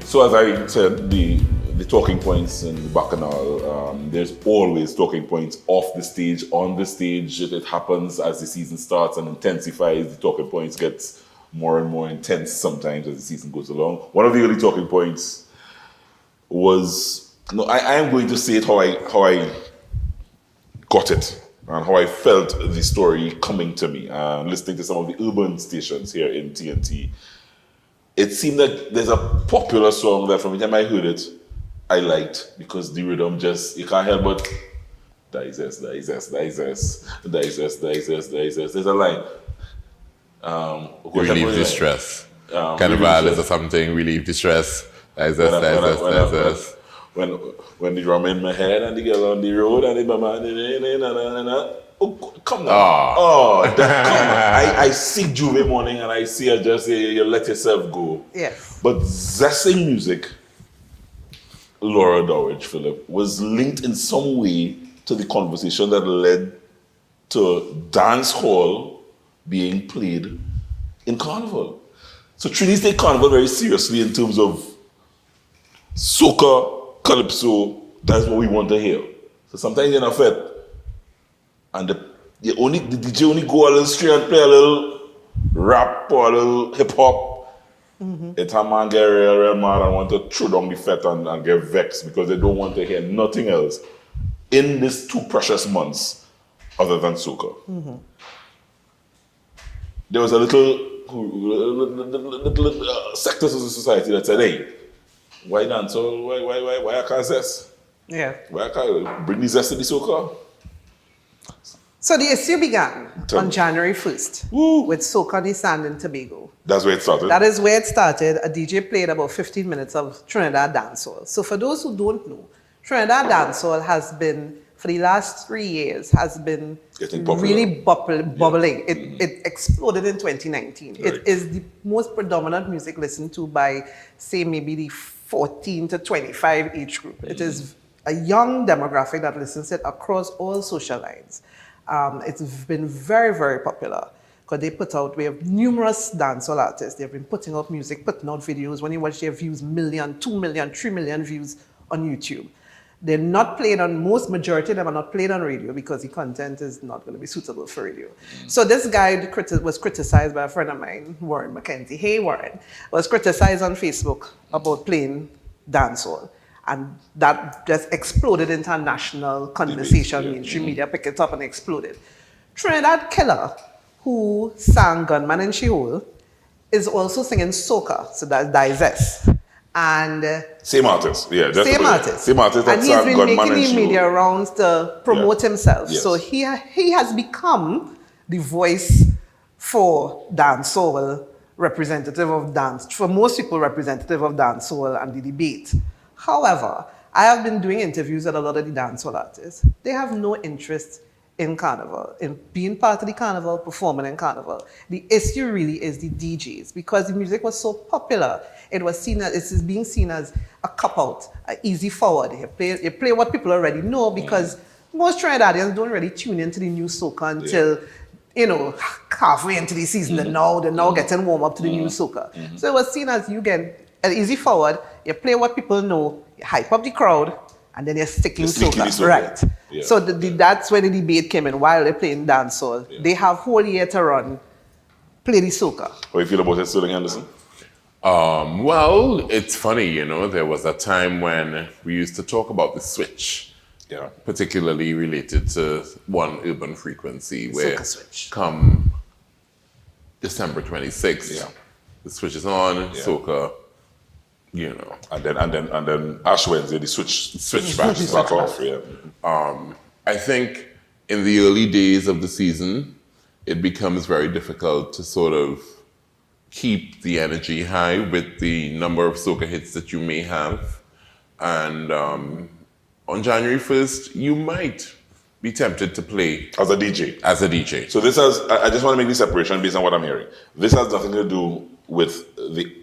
So as I said, the talking points in the Bacchanal, there's always talking points off the stage, on the stage. It happens as the season starts and intensifies. The talking points gets more and more intense sometimes as the season goes along. One of the early talking points was, I am going to say it how I got it and how I felt the story coming to me. Listening to some of the urban stations here in TNT, it seemed that there's a popular song that from the time I heard it, I liked, because the rhythm just, you can't help but Zess. There's a line. Relieve distress. Carnival is something, relieve distress. Zess. When the drum in my head and the girl on the road and the mama, oh, come on. Come on. I see Juve morning and I see her just say, you let yourself go. Yes. But Zessing music, Laura Dowrich, Phillip, was linked in some way to the conversation that led to dance hall being played in Carnival. So Trinity take Carnival very seriously in terms of soca, calypso, that's what we want to hear. So sometimes in a fete, and the DJ only go a little straight and play a little rap or a little hip hop. It's a man get real mad and want to throw down the fete and get vexed because they don't want to hear nothing else in these 2 precious months other than soca. There was a little sectors of the society that said, hey, why dance? Why I can't Zess? Yeah. Why I can't bring the Zess to the soca? So the issue began on January 1st with Soca on the Sand in Tobago. That's where it started? That is where it started. A DJ played about 15 minutes of Trinidad dancehall. So for those who don't know, Trinidad dancehall has been, for the last 3 years, has been really bubbling. It exploded in 2019. Right. It is the most predominant music listened to by, say, maybe the 14 to 25 age group. It is a young demographic that listens to it across all social lines. It's been very, very popular because we have numerous dancehall artists. They've been putting out music, putting out videos. When you watch their views, 1 million, 2 million, 3 million views on YouTube. They're not played on, majority of them are not played on radio because the content is not going to be suitable for radio. So this guy was criticized by a friend of mine, Warren McKenzie. Hey, Warren, was criticized on Facebook about playing dancehall. And that just exploded into a national conversation. Mainstream media picked it up and exploded. Trinidad Killer, who sang Gunman in Sheol, is also singing soca, so that's Zess. And same artist, Same artist that and he's been making the media rounds to promote himself. Yes. So he has become the voice for dancehall, representative of dance, for most people representative of dancehall and the debate. However, I have been doing interviews with a lot of the dancehall artists. They have no interest in Carnival, in being part of the Carnival, performing in Carnival. The issue really is the DJs, because the music was so popular. It is being seen as a cop-out, an easy forward. You play what people already know, because most Trinidadians don't really tune into the new soca until halfway into the season, and now they're now getting warm up to the new soca. So it was seen as you get an easy forward, you play what people know, you hype up the crowd, and then you're sticking soca. Right. Yeah. So that's when the debate came in. While they're playing dancehall, they have whole year to run, play the soca. How do you feel about Sterling Henderson? Well, it's funny, there was a time when we used to talk about the switch, particularly related to one urban frequency, where come December 26th, the switch is on, soca. And then Ash Wednesday, the switch back off. I think in the early days of the season, it becomes very difficult to sort of keep the energy high with the number of soca hits that you may have. And on January 1st, you might be tempted to play as a DJ. So I just want to make this separation based on what I'm hearing. This has nothing to do with the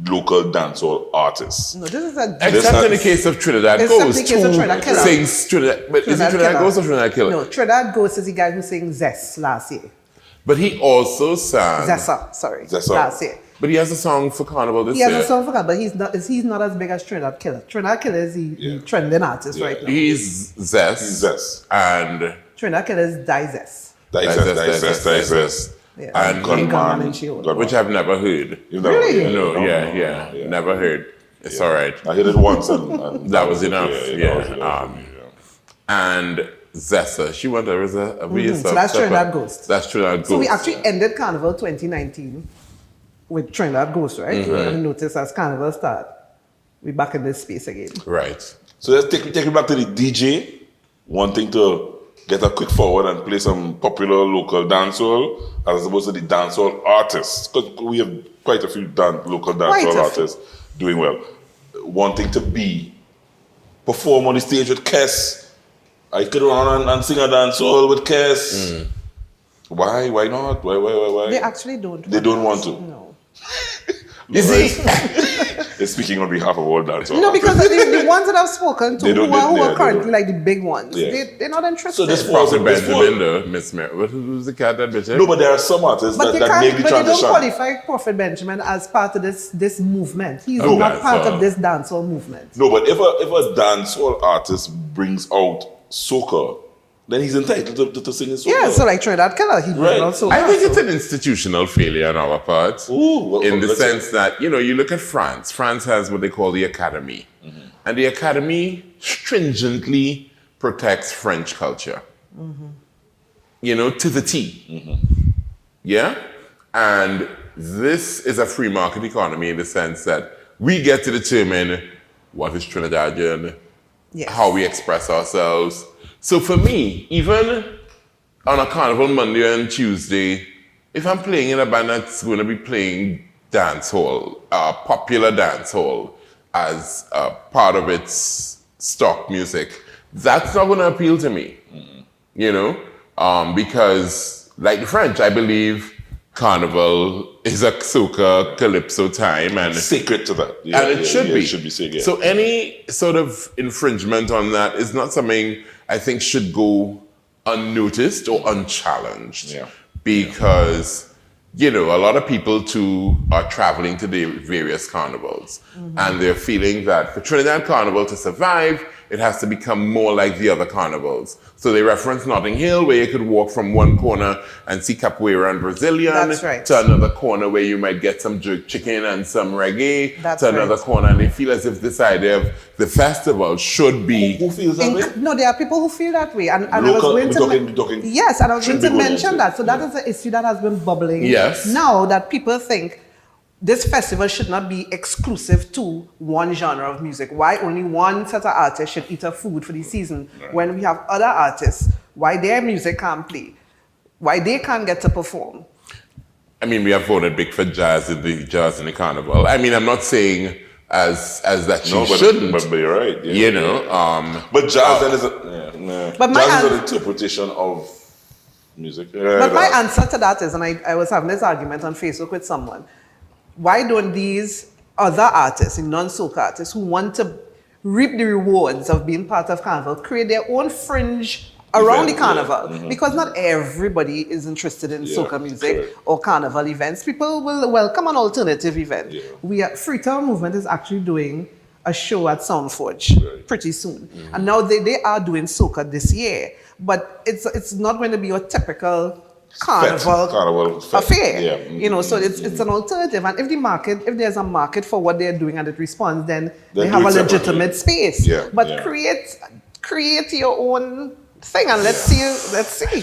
local dancehall artists. No, this is except in the case of Trinidad Ghost, who sings Trinidad. But is it Trinidad Ghost or Trinidad Killer? No, Trinidad Ghost is the guy who sang Zess last year. But he also sang Zessa last year. But he has a song for Carnival this He year. has a song for Carnival, but he's not as big as Trinidad Killer. Trinidad Killer is the trending artist right now. He's Zess. He's Zess. And Trinidad Killer is Zess. Zess. Yeah. And Gunman and Shield. which I've never heard. Really? No, never heard. It's all right. I heard it once and That was enough. Yeah. And Zessa, she went there as a So that's Trinidad Ghost. That's Trinidad Ghost. So we actually ended Carnival 2019 with Trinidad Ghost, right? And notice as Carnival start, we're back in this space again. Right. So let's take it back to the DJ wanting to get a quick forward and play some popular local dancehall as opposed to the dancehall artists. Because we have quite a few local dancehall artists doing well. Wanting to perform on the stage with Kes. I could run and sing a dancehall with Kes. Why? Why not? Why? They actually don't. They don't want to. No. You see? They're speaking on behalf of all dancehall. No, because the ones that I've spoken to who are currently don't. like the big ones, they're not interested. So this Prophet Benjamin, though, Miss Mary. Who's the cat that bitch? No, but there are some artists that make the But they don't transition. qualify Prophet Benjamin as part of this movement. He's not part of this dancehall movement. No, but if a dancehall artist brings out soca, then he's entitled to sing his soca. Yeah, so like Trinidad Killer, he Right. also. I think it's an institutional failure on our part. In the sense that, you look at France. France has what they call the Academy. And the Academy stringently protects French culture. To the T. Yeah? And this is a free market economy in the sense that we get to determine what is Trinidadian, how we express ourselves. So for me, even on a Carnival Monday and Tuesday, if I'm playing in a band that's going to be playing dancehall, popular dancehall, as part of its stock music, that's not going to appeal to me, because like the French, I believe Carnival is a soca calypso time and sacred to that. And it should be. It should be sacred. So any sort of infringement on that is not something I think should go unnoticed or unchallenged. Yeah. Because, a lot of people too are traveling to the various carnivals. And they're feeling that for Trinidad Carnival to survive, it has to become more like the other carnivals. So they reference Notting Hill, where you could walk from one corner and see capoeira and Brazilian, That's right. to another corner where you might get some jerk chicken and some reggae, That's to another right. corner, and they feel as if this idea of the festival should be... Who feels that way? No, there are people who feel that way. And Local, I was going we're talking yes, and I was going should to be going mention into that. So that is an issue that has been bubbling. Yes. Now that people think this festival should not be exclusive to one genre of music. Why only one set of artists should eat a food for the season when we have other artists? Why their music can't play? Why they can't get to perform? I mean, we have voted big for jazz in the carnival. I mean, I'm not saying as that she shouldn't. But you're right. Yeah. But jazz then is But jazz is an interpretation of music. But my answer to that is, and I was having this argument on Facebook with someone, why don't these other artists, non-soca artists, who want to reap the rewards of being part of Carnival, create their own fringe around the Carnival? Because not everybody is interested in soca music or Carnival events. People will welcome an alternative event. Freetown Movement is actually doing a show at Soundforge pretty soon. And now they are doing soca this year. But it's not going to be your typical carnival affair. So it's an alternative. And if there's a market for what they're doing and it responds, then they have a legitimate space. But create your own thing and let's see.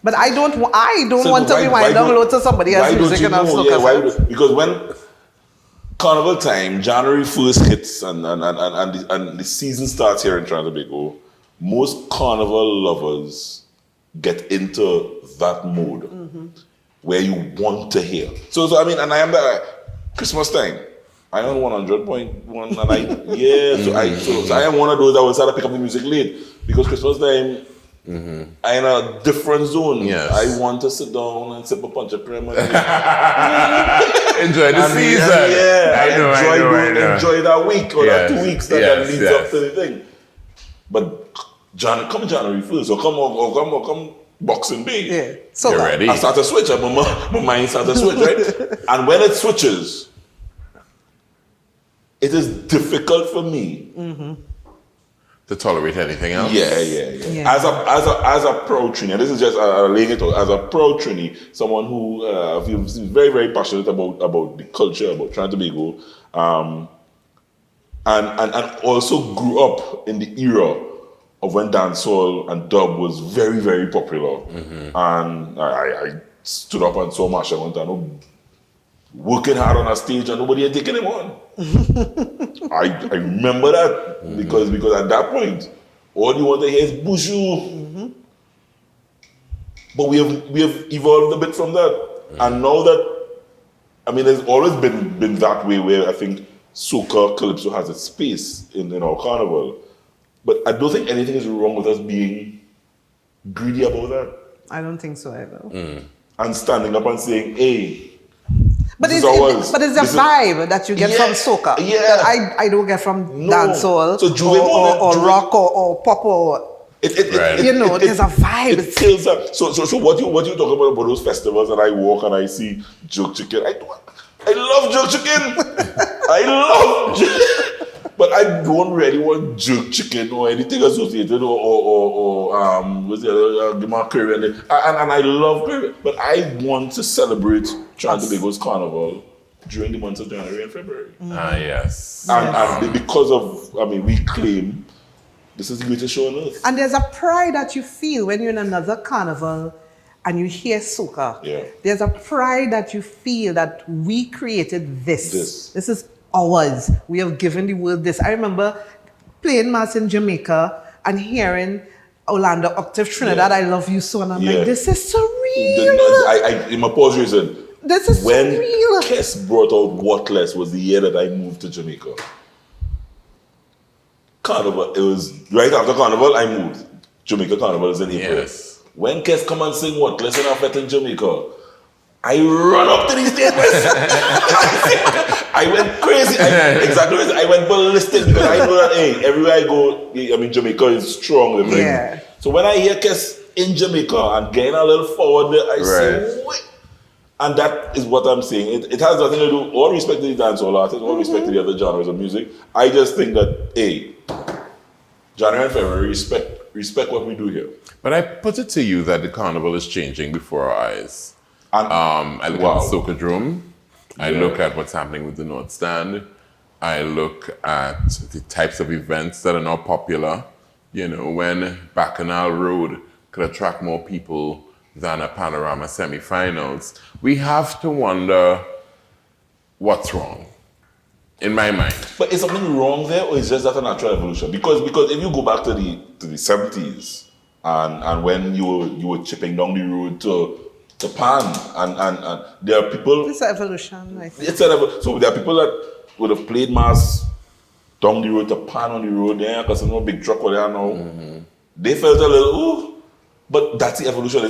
But I don't want to be wind down low to somebody else's music and have because when Carnival time, January 1st hits and the season starts here in Trinidad and Tobago, most Carnival lovers get into that mode where you want to hear. So I mean, and I am the Christmas time. I am 100.1 and so I am one of those that will start to pick up the music late because Christmas time I'm in a different zone. Yes. I want to sit down and sip a punch of cream and enjoy the season. Enjoy that week or that 2 weeks that leads up to the thing. But come January 1st, or come Boxing B. Yeah. So You're ready. I start to switch. My mind starts to switch, right? And when it switches, it is difficult for me to tolerate anything else. Yeah. As a pro Trini, and this is just laying it out, as a pro Trini, someone who feels very, very passionate about the culture, about Trinidad and also grew up in the era of when dancehall and dub was very, very popular. And I stood up and saw Marsha one time, working hard on a stage and nobody had taken him on. I remember that because at that point, all you want to hear is Bushu. But we have evolved a bit from that. And now that, I mean, there's always been that way where I think soca, calypso has its space in our carnival. But I don't think anything is wrong with us being greedy about that. I don't think so either. And standing up and saying, hey, But this it's is ours. but it's the vibe that you get from soca that I don't get from dancehall or rock or pop or there's a vibe. It kills up. So what you talk about those festivals and I walk and I see jerk chicken. I love jerk chicken. I love jerk. But I don't really want jerk chicken or anything associated or what's the other curry and I love curry. But I want to celebrate Trinidad and Tobago's Carnival during the months of January and February. Yes. And because of, we claim this is the greatest show on earth. And there's a pride that you feel when you're in another carnival and you hear soca. Yeah. There's a pride that you feel that we created this. This is ours. We have given the world this. I remember playing mass in Jamaica and hearing Orlando Octave Trinidad, I love you so, and I'm like, this is surreal. In my pause reason, this is when surreal. Kes brought out What Less was the year that I moved to Jamaica. Carnival, it was right after Carnival, I moved. Jamaica Carnival is in April. Yes. When Kes come and sing What Less in our fete in Jamaica, I run up to these statements. I went crazy. I went ballistic because I know that everywhere I go, Jamaica is strong. Yeah. So when I hear Kes in Jamaica and getting a little forward there, I say, wait. And that is what I'm saying. It has nothing to do, all respect to the dancehall artists, all respect to the other genres of music. I just think that, January and February, respect what we do here. But I put it to you that the carnival is changing before our eyes. I look at the Soca Drum. I look at what's happening with the North Stand. I look at the types of events that are now popular. When Bacchanal Road could attract more people than a Panorama semi-finals, we have to wonder what's wrong, in my mind. But is something wrong there, or is just that a natural evolution? Because if you go back to the 70s and when you were chipping down the road to Pan and there are people. It's an evolution, I think. So there are people that would have played mass down the road to Pan on the road there because there's no big truck over there now. They felt a little, ooh, but that's the evolution.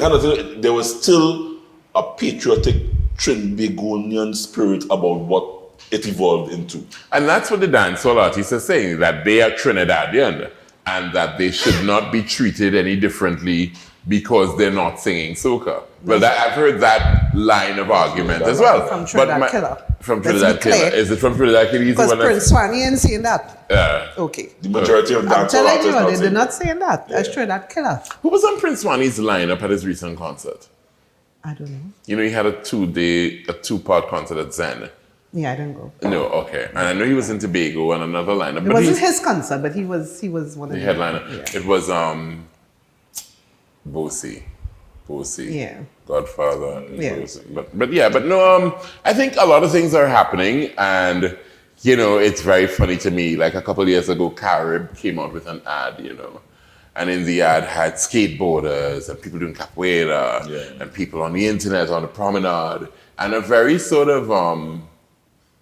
There was still a patriotic Trinbagonian spirit about what it evolved into. And that's what the dancehall artists are saying, that they are Trinidadian and that they should not be treated any differently because they're not singing soca. Well, I've heard that line of argument as well. From Trinidad Killer. From Trinidad Killer. Is it from Trinidad Killer? Because Prince Swanee ain't saying that. Okay. The majority of dancehall artists I'm telling you, they're not saying that. That's Trinidad Killer. Who was on Prince Swanee's lineup at his recent concert? I don't know. He had a two-part concert at Zen. Yeah, I didn't go. No, okay. And I know he was in Tobago and another lineup. It wasn't his concert, but he was one of the headliner. Yeah. It was Bosie. Yeah. Godfather. Yeah. But no, I think a lot of things are happening, and it's very funny to me. Like a couple of years ago, Carib came out with an ad, and in the ad had skateboarders and people doing capoeira and people on the internet on the promenade, and a very sort of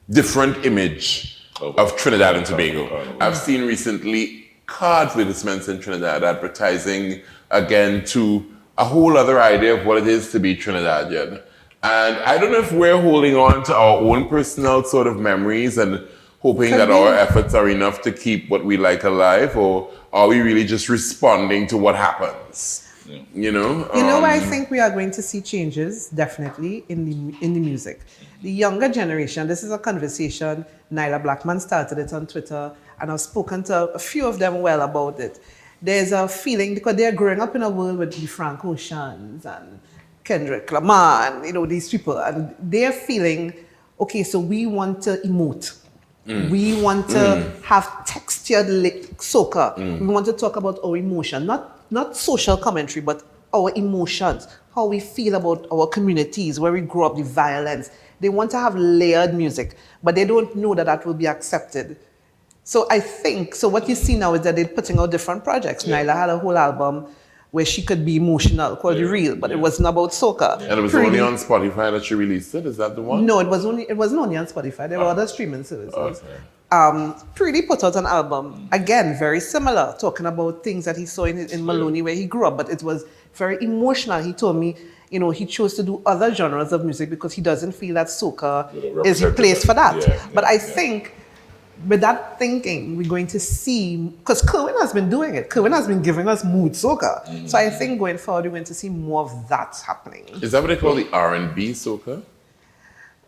different image of Trinidad and Tobago. I've seen recently card advertisements in Trinidad advertising again to a whole other idea of what it is to be Trinidadian. And I don't know if we're holding on to our own personal sort of memories and hoping that our efforts are enough to keep what we like alive, or are we really just responding to what happens? You know? You know where I think we are going to see changes, definitely, in the music. The younger generation, this is a conversation, Nyla Blackman started it on Twitter, and I've spoken to a few of them well about it. There's a feeling, because they're growing up in a world with the Frank Oceans and Kendrick Lamar, and, you know, these people, and they're feeling, okay, so we want to emote. We want to have textured soca. We want to talk about our emotion, not social commentary, but our emotions, how we feel about our communities, where we grew up, the violence. They want to have layered music, but they don't know that that will be accepted. So I think, so what you see now is that they're putting out different projects. Nyla had a whole album where she could be emotional, called The Real, but it wasn't about soca. And it was only on Spotify that she released it? Is that the one? No, it wasn't only on Spotify. There were other streaming services. Okay. Pretty put out an album, again, very similar, talking about things that he saw in Maloney where he grew up, but it was very emotional. He told me, you know, he chose to do other genres of music because he doesn't feel that soca is the place for that. But I think with that thinking, we're going to see, because Kerwin has been doing it. Kerwin has been giving us mood soca. So I think going forward, we're going to see more of that happening. Is that what they call the R&B soca?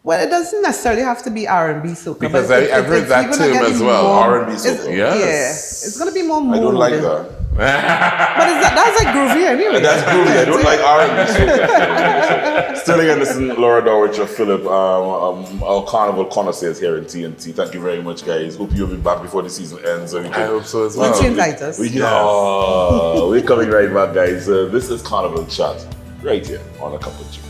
Well, it doesn't necessarily have to be R&B soca. Because I've heard that term as well, R&B soca. Yes. Yeah, it's going to be more mood. I don't like that. But that's like groovy anyway. That's groovy. I don't like R&B. Sterling Henderson, Laura Dowrich, Phillip, our Carnival connoisseurs here in TNT. Thank you very much, guys. Hope you'll be back before the season ends. So I hope so as well. Once you invite us. We're coming right back, guys. This is Carnival Chat right here on A Cup of Joe.